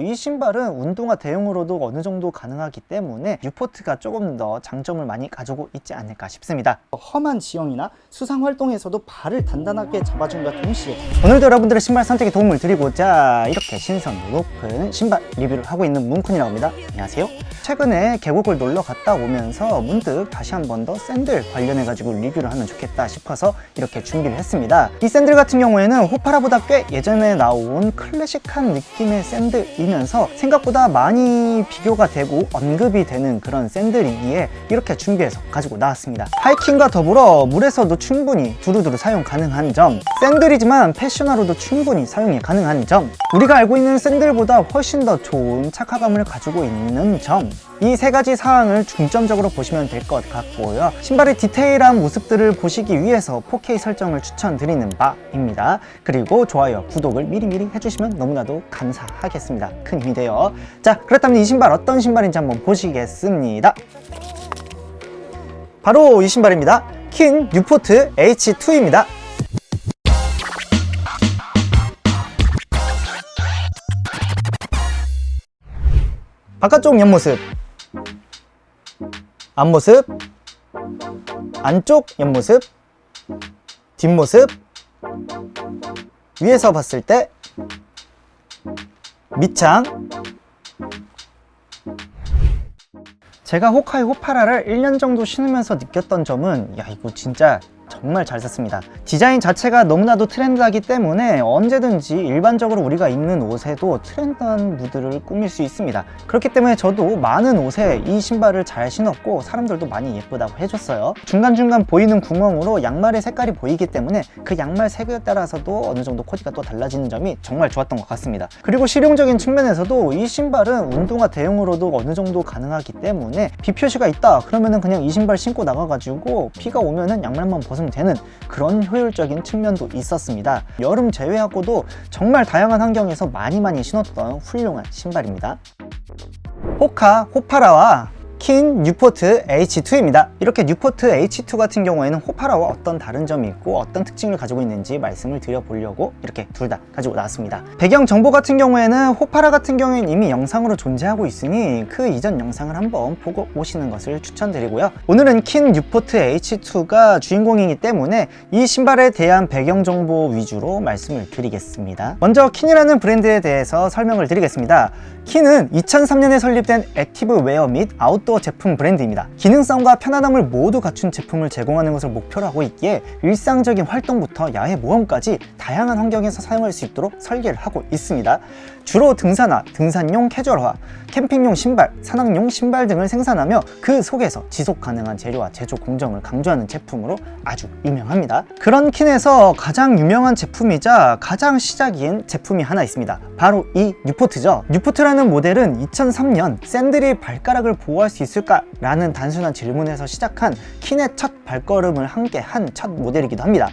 이 신발은 운동화 대용으로도 어느 정도 가능하기 때문에 뉴포트가 조금 더 장점을 많이 가지고 있지 않을까 싶습니다. 험한 지형이나 수상 활동에서도 발을 단단하게 잡아준과 동시에 오늘도 여러분들의 신발 선택에 도움을 드리고자 이렇게 신선도 높은 신발 리뷰를 하고 있는 문쿤이라고 합니다. 안녕하세요. 최근에 계곡을 놀러 갔다 오면서 문득 다시 한 번 더 샌들 관련해 가지고 리뷰를 하면 좋겠다 싶어서 이렇게 준비를 했습니다. 이 샌들 같은 경우에는 호파라보다 꽤 예전에 나온 클래식한 느낌의 샌들이면서 생각보다 많이 비교가 되고 언급이 되는 그런 샌들이기에 이렇게 준비해서 가지고 나왔습니다. 하이킹과 더불어 물에서도 충분히 두루두루 사용 가능한 점, 샌들이지만 패셔너로도 충분히 사용이 가능한 점, 우리가 알고 있는 샌들보다 훨씬 더 좋은 착화감을 가지고 있는 점, 이 세 가지 사항을 중점적으로 보시면 될 것 같고요. 신발의 디테일한 모습들을 보시기 위해서 4K 설정을 추천드리는 바입니다. 그리고 좋아요, 구독을 미리미리 해주시면 너무나도 감사하겠습니다. 큰 힘이 돼요. 자, 그렇다면 이 신발 어떤 신발인지 한번 보시겠습니다. 바로 이 신발입니다. 킨 뉴포트 H2입니다. 바깥쪽 옆모습, 앞모습, 안쪽 옆모습, 뒷모습, 위에서 봤을 때 밑창. 제가 호카이 호파라를 1년 정도 신으면서 느꼈던 점은 이거 진짜 정말 잘 샀습니다. 디자인 자체가 너무나도 트렌드하기 때문에 언제든지 일반적으로 우리가 입는 옷에도 트렌드한 무드를 꾸밀 수 있습니다. 그렇기 때문에 저도 많은 옷에 이 신발을 잘 신었고 사람들도 많이 예쁘다고 해줬어요. 중간중간 보이는 구멍으로 양말의 색깔이 보이기 때문에 그 양말 색에 따라서도 어느 정도 코디가 또 달라지는 점이 정말 좋았던 것 같습니다. 그리고 실용적인 측면에서도 이 신발은 운동화 대용으로도 어느 정도 가능하기 때문에 비 표시가 있다 그러면은 그냥 이 신발 신고 나가가지고 비가 오면은 양말만 벗으면 되는 그런 효율적인 측면도 있었습니다. 여름 제외하고도 정말 다양한 환경에서 많이 신었던 훌륭한 신발입니다. 호카 호파라와 킨 뉴포트 H2입니다. 이렇게 뉴포트 H2 같은 경우에는 호파라와 어떤 다른 점이 있고 어떤 특징을 가지고 있는지 말씀을 드려보려고 이렇게 둘 다 가지고 나왔습니다. 배경 정보 같은 경우에는 호파라 같은 경우에는 이미 영상으로 존재하고 있으니 그 이전 영상을 한번 보고 오시는 것을 추천드리고요. 오늘은 킨 뉴포트 H2가 주인공이기 때문에 이 신발에 대한 배경 정보 위주로 말씀을 드리겠습니다. 먼저 킨이라는 브랜드에 대해서 설명을 드리겠습니다. 킨은 2003년에 설립된 액티브 웨어 및 아웃도어 제품 브랜드입니다. 기능성과 편안함을 모두 갖춘 제품을 제공하는 것을 목표로 하고 있기에 일상적인 활동부터 야외 모험까지 다양한 환경에서 사용할 수 있도록 설계를 하고 있습니다. 주로 등산화, 등산용 캐주얼화, 캠핑용 신발, 산악용 신발 등을 생산하며 그 속에서 지속 가능한 재료와 제조 공정을 강조하는 제품으로 아주 유명합니다. 그런 킨에서 가장 유명한 제품이자 가장 시작인 제품이 하나 있습니다. 바로 이 뉴포트죠. 뉴포트라는 모델은 2003년 샌들이 발가락을 보호할 수 있을까? 라는 단순한 질문에서 시작한 킨의 첫 발걸음을 함께 한 첫 모델이기도 합니다.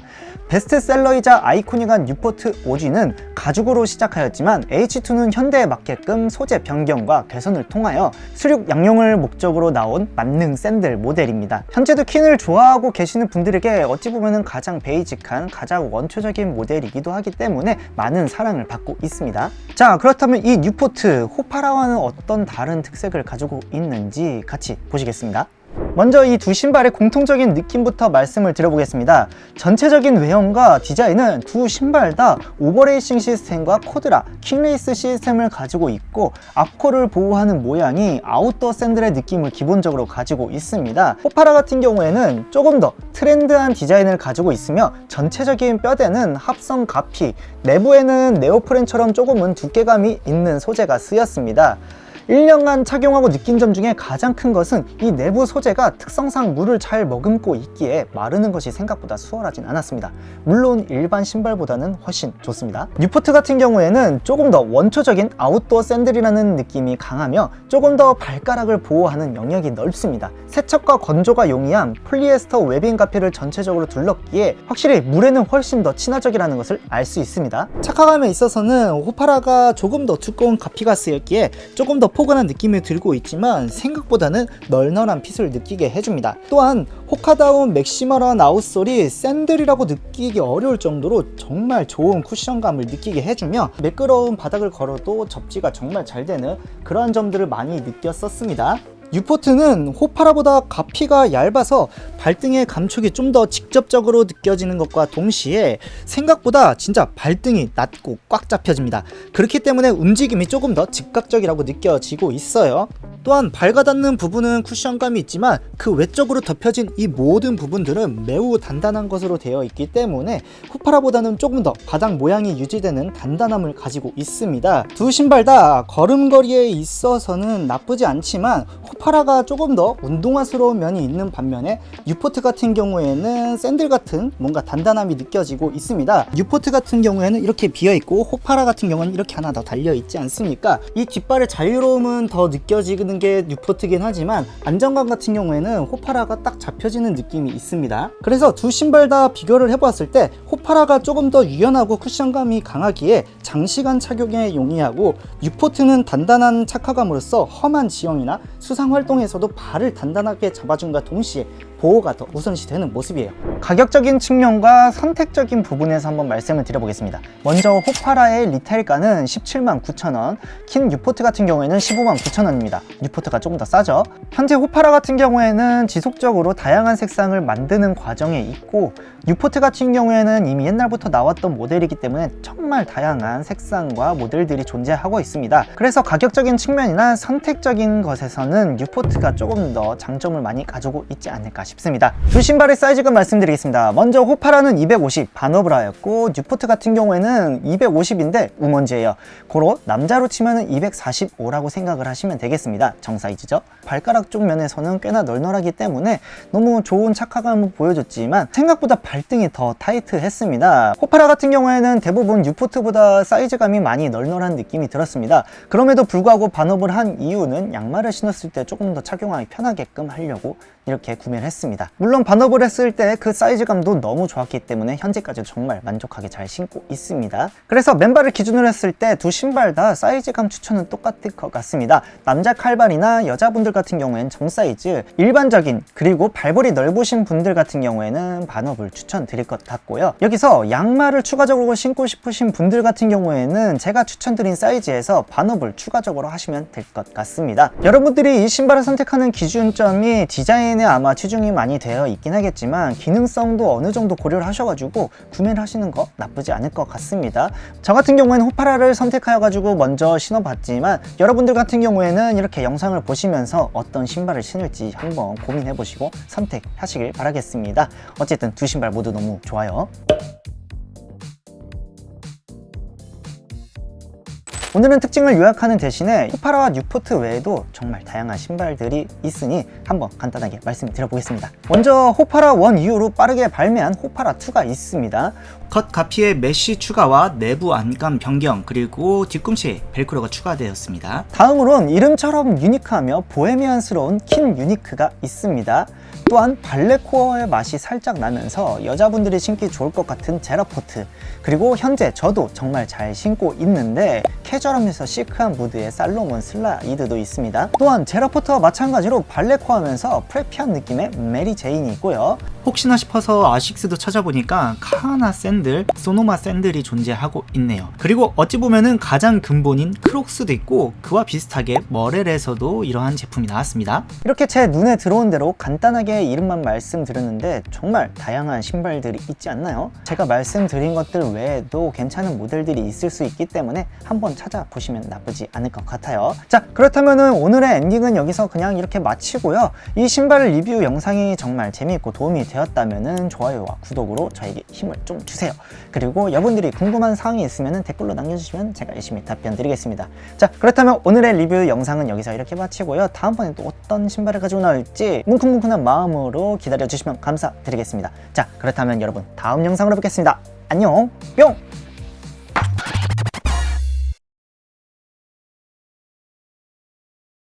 베스트셀러이자 아이코닉한 뉴포트 OG는 가죽으로 시작하였지만 H2는 현대에 맞게끔 소재 변경과 개선을 통하여 수륙 양용을 목적으로 나온 만능 샌들 모델입니다. 현재도 킨을 좋아하고 계시는 분들에게 어찌 보면 가장 베이직한 가장 원초적인 모델이기도 하기 때문에 많은 사랑을 받고 있습니다. 자, 그렇다면 이 뉴포트 호파라와는 어떤 다른 특색을 가지고 있는지 같이 보시겠습니다. 먼저 이 두 신발의 공통적인 느낌부터 말씀을 드려보겠습니다. 전체적인 외형과 디자인은 두 신발 다 오버레이싱 시스템과 코드라, 킹레이스 시스템을 가지고 있고 앞코를 보호하는 모양이 아웃도어 샌들의 느낌을 기본적으로 가지고 있습니다. 호파라 같은 경우에는 조금 더 트렌드한 디자인을 가지고 있으며 전체적인 뼈대는 합성 가피, 내부에는 네오프렌처럼 조금은 두께감이 있는 소재가 쓰였습니다. 1년간 착용하고 느낀 점 중에 가장 큰 것은 이 내부 소재가 특성상 물을 잘 머금고 있기에 마르는 것이 생각보다 수월하진 않았습니다. 물론 일반 신발보다는 훨씬 좋습니다. 뉴포트 같은 경우에는 조금 더 원초적인 아웃도어 샌들이라는 느낌이 강하며 조금 더 발가락을 보호하는 영역이 넓습니다. 세척과 건조가 용이한 폴리에스터 웨빙 가피를 전체적으로 둘렀기에 확실히 물에는 훨씬 더 친화적이라는 것을 알 수 있습니다. 착화감에 있어서는 호파라가 조금 더 두꺼운 가피가 쓰였기에 조금 더 포근한 느낌이 들고 있지만 생각보다는 널널한 핏을 느끼게 해줍니다. 또한 호카다운 맥시멀한 아웃솔이 샌들이라고 느끼기 어려울 정도로 정말 좋은 쿠션감을 느끼게 해주며 매끄러운 바닥을 걸어도 접지가 정말 잘 되는 그러한 점들을 많이 느꼈었습니다. 뉴포트는 호파라보다 가피가 얇아서 발등의 감촉이 좀 더 직접적으로 느껴지는 것과 동시에 생각보다 진짜 발등이 낮고 꽉 잡혀집니다. 그렇기 때문에 움직임이 조금 더 즉각적이라고 느껴지고 있어요. 또한 발가 닿는 부분은 쿠션감이 있지만 그 외적으로 덮여진 이 모든 부분들은 매우 단단한 것으로 되어 있기 때문에 호파라보다는 조금 더 바닥 모양이 유지되는 단단함을 가지고 있습니다. 두 신발 다 걸음걸이에 있어서는 나쁘지 않지만 호파라가 조금 더 운동화스러운 면이 있는 반면에 뉴포트 같은 경우에는 샌들 같은 뭔가 단단함이 느껴지고 있습니다. 뉴포트 같은 경우에는 이렇게 비어있고 호파라 같은 경우는 이렇게 하나 더 달려있지 않습니까? 이 뒷발의 자유로움은 더 느껴지는 게 뉴포트긴 하지만 안정감 같은 경우에는 호파라가 딱 잡혀지는 느낌이 있습니다. 그래서 두 신발 다 비교를 해보았을 때 호파라가 조금 더 유연하고 쿠션감이 강하기에 장시간 착용에 용이하고 뉴포트는 단단한 착화감으로써 험한 지형이나 수상 활동에서도 발을 단단하게 잡아준과 동시에 보호가 더 우선시 되는 모습이에요. 가격적인 측면과 선택적인 부분에서 한번 말씀을 드려보겠습니다. 먼저 호파라의 리테일가는 179,000원, 킨 뉴포트 같은 경우에는 159,000원입니다. 뉴포트가 조금 더 싸죠. 현재 호파라 같은 경우에는 지속적으로 다양한 색상을 만드는 과정에 있고 뉴포트 같은 경우에는 이미 옛날부터 나왔던 모델이기 때문에 정말 다양한 색상과 모델들이 존재하고 있습니다. 그래서 가격적인 측면이나 선택적인 것에서는 뉴포트가 조금 더 장점을 많이 가지고 있지 않을까 싶습니다. 두 신발의 사이즈가 말씀드리겠습니다. 먼저 호파라는 250 반어브라였고 뉴포트 같은 경우에는 250인데 우먼지예요. 고로 남자로 치면 245라고 생각을 하시면 되겠습니다. 정사이즈죠. 발가락 쪽 면에서는 꽤나 널널하기 때문에 너무 좋은 착화감을 보여줬지만 생각보다 발등이 더 타이트했습니다. 호파라 같은 경우에는 대부분 뉴포트보다 사이즈감이 많이 널널한 느낌이 들었습니다. 그럼에도 불구하고 반업을 한 이유는 양말을 신었을 때 조금 더 착용하기 편하게끔 하려고 이렇게 구매를 했습니다. 물론 반업을 했을 때 그 사이즈감도 너무 좋았기 때문에 현재까지 정말 만족하게 잘 신고 있습니다. 그래서 맨발을 기준으로 했을 때 두 신발 다 사이즈감 추천은 똑같을 것 같습니다. 남자 칼발이나 여자분들 같은 경우에는 정사이즈, 일반적인 그리고 발볼이 넓으신 분들 같은 경우에는 반업을 추천드릴 것 같고요. 여기서 양말을 추가적으로 신고 싶으신 분들 같은 경우에는 제가 추천드린 사이즈에서 반업을 추가적으로 하시면 될 것 같습니다. 여러분들이 이 신발을 선택하는 기준점이 디자인에 아마 치중이 많이 되어 있긴 하겠지만 기능성도 어느 정도 고려를 하셔가지고 구매를 하시는 거 나쁘지 않을 것 같습니다. 저 같은 경우에는 호파라를 선택하여가지고 먼저 신어봤지만 여러분들 같은 경우에는 이렇게 영상을 보시면서 어떤 신발을 신을지 한번 고민해보시고 선택하시길 바라겠습니다. 어쨌든 두 신발 모두 너무 좋아요. 오늘은 특징을 요약하는 대신에 호파라와 뉴포트 외에도 정말 다양한 신발들이 있으니 한번 간단하게 말씀드려보겠습니다. 먼저 호파라 1 이후로 빠르게 발매한 호파라 2가 있습니다. 겉 가피에 메쉬 추가와 내부 안감 변경 그리고 뒤꿈치에 벨크로가 추가되었습니다. 다음으론 이름처럼 유니크하며 보헤미안스러운 킨 유니크가 있습니다. 또한 발레코어의 맛이 살짝 나면서 여자분들이 신기 좋을 것 같은 제라포트, 그리고 현재 저도 정말 잘 신고 있는데 캐주얼하면서 시크한 무드의 살로몬 슬라이드도 있습니다. 또한 제라포트와 마찬가지로 발레코어하면서 프레피한 느낌의 메리 제인이 있고요. 혹시나 싶어서 아식스도 찾아보니까 카하나 샌들, 소노마 샌들이 존재하고 있네요. 그리고 어찌 보면은 가장 근본인 크록스도 있고 그와 비슷하게 머렐에서도 이러한 제품이 나왔습니다. 이렇게 제 눈에 들어온 대로 간단하게 이름만 말씀드렸는데 정말 다양한 신발들이 있지 않나요? 제가 말씀드린 것들 외에도 괜찮은 모델들이 있을 수 있기 때문에 한번 찾아보시면 나쁘지 않을 것 같아요. 자, 그렇다면은 오늘의 엔딩은 여기서 그냥 이렇게 마치고요. 이 신발 리뷰 영상이 정말 재미있고 도움이 되었다면은 좋아요와 구독으로 저에게 힘을 좀 주세요. 그리고 여러분들이 궁금한 사항이 있으면 댓글로 남겨주시면 제가 열심히 답변 드리겠습니다. 자, 그렇다면 오늘의 리뷰 영상은 여기서 이렇게 마치고요. 다음번에 또 어떤 신발을 가지고 나올지 뭉클뭉클한 마음으로 기다려주시면 감사드리겠습니다. 자, 그렇다면 여러분 다음 영상으로 뵙겠습니다. 안녕 뿅!